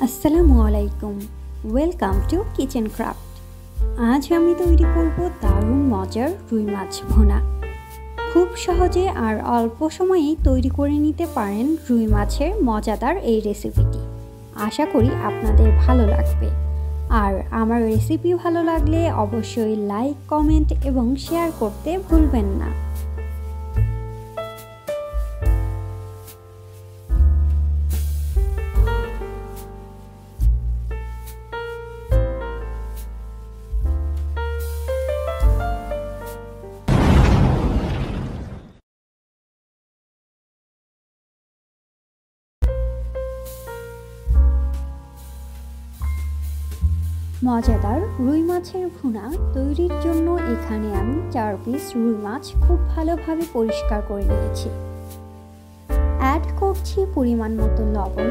আসসালামু আলাইকুম, welcome to kitchen craft. আজ আমি তৈরি করব দারুণ মজার রুই মাছ ভুনা। খুব সহজে আর অল্প সময়েই তৈরি করে নিতে পারেন রুই মাছের মজাদার এই রেসিপিটি। আশা করি আপনাদের ভালো লাগবে। আর আমার রেসিপি ভালো লাগলে অবশ্যই লাইক, কমেন্ট এবং শেয়ার করতে ভুলবেন না। মজাদার রুই মাছের ভুনা তৈরির জন্য এখানে আমি 4 পিস রুই মাছ খুব ভালোভাবে পরিষ্কার করে নিয়েছি। অ্যাড করছি পরিমাণ মতো লবণ,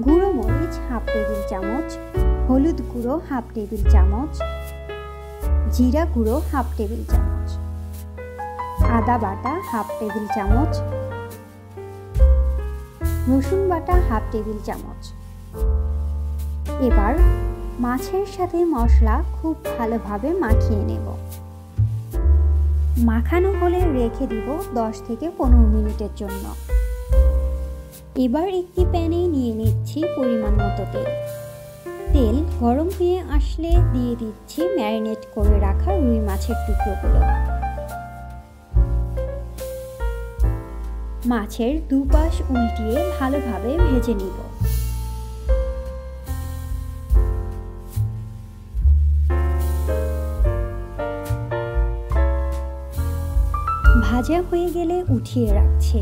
গুঁড়ো মরিচ হাফ টেবিল চামচ, হলুদ গুঁড়ো হাফ টেবিল চামচ, জিরা গুঁড়ো হাফ টেবিল চামচ, আদা বাটা হাফ টেবিল চামচ, রসুন বাটা হাফ টেবিল চামচ। এবার মাছের সাথে মশলা খুব ভালোভাবে মাখিয়ে নেব। মাখানো হলে রেখে দিব 10 থেকে 15 মিনিটের জন্য। এবার একটি প্যানে নিয়ে নিচ্ছি পরিমাণ মতো তেল। তেল গরম হয়ে আসলে দিয়ে দিচ্ছি ম্যারিনেট করে রাখা রুই মাছের টুকরোগুলো। মাছের দুপাশ উল্টিয়ে ভালোভাবে ভেজে নিব। ভাজা হয়ে গেলে উঠিয়ে রাখছি।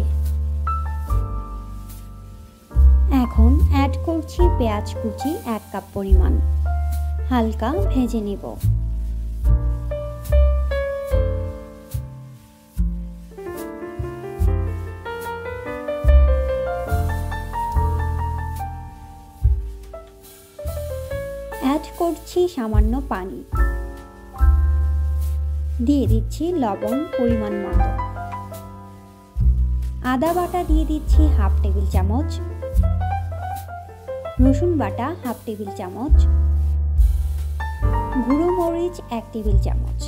এখন অ্যাড করছি পেঁয়াজ কুচি 1 কাপ পরিমাণ। হালকা ভেজে নিব। অ্যাড করছি সামান্য পানি। দিয়ে দিচ্ছি লবণ পরিমাণ মতো। আদা বাটা দিয়ে দিচ্ছি হাফ টেবিল চামচ, রসুন বাটা হাফ টেবিল চামচ, গুঁড়ো মরিচ 1 টেবিল চামচ,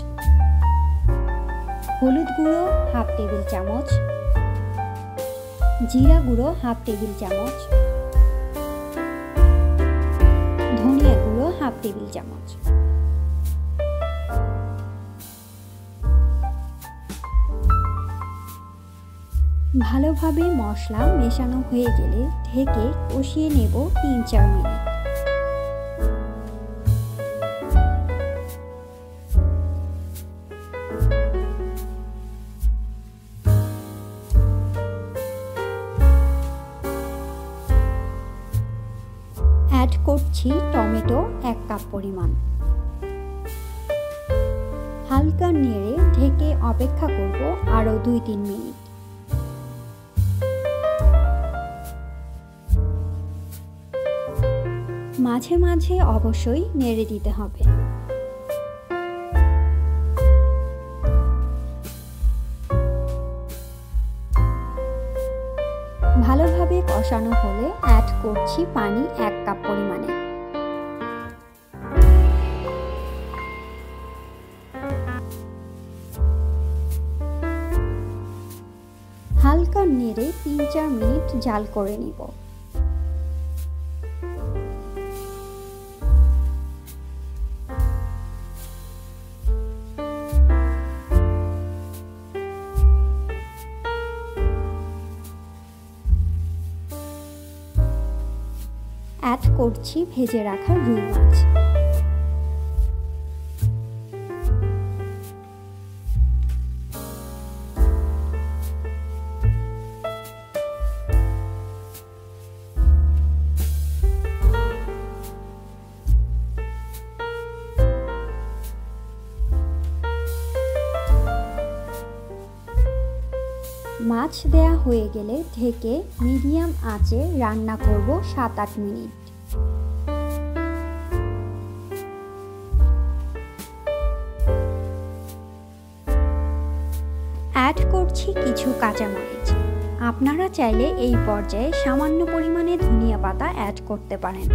হলুদ গুঁড়ো হাফ টেবিল চামচ, জিরা গুঁড়ো হাফ টেবিল চামচ, ধনিয়া গুঁড়ো হাফ টেবিল চামচ। ভালোভাবে মশলা মেশানো হয়ে গেলে ঢেকে কষিয়ে নেব 3-4 মিনিট। অ্যাড করছি টমেটো 1 কাপ পরিমাণ। হালকা নেড়ে ঢেকে অপেক্ষা করব আরো 2-3 মিনিট। মাঝে মাঝে অবশ্যই নেড়ে দিতে হবে। ভালোভাবে কষানো হলে অ্যাড করছি পানি 1 কাপ পরিমাণে। হালকা নেড়ে 3-4 মিনিট জাল করে নিব। অ্যাড করছি ভেজে রাখা রুই মাছ। মাছ দেয়া হয়ে গেলে ঢেকে মিডিয়াম আঁচে রান্না করব 7-8 মিনিট। অ্যাড করছি কিছু কাঁচামরিচ। আপনারা চাইলে এই পর্যায়ে সামান্য পরিমাণে ধনিয়া পাতা অ্যাড করতে পারেন।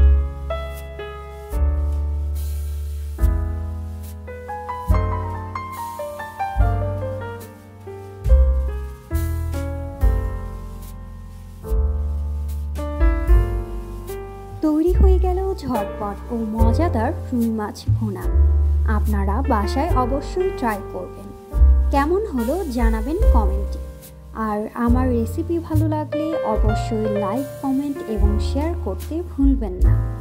তৈরি হয়ে গেল ঝটপট ও মজাদার রুই মাছ ভুনা। আপনারা বাসায় অবশ্যই ট্রাই করবেন। কেমন হলো জানাবেন কমেন্টে। আর আমার রেসিপি ভালো লাগলে অবশ্যই লাইক, কমেন্ট এবং শেয়ার করতে ভুলবেন না।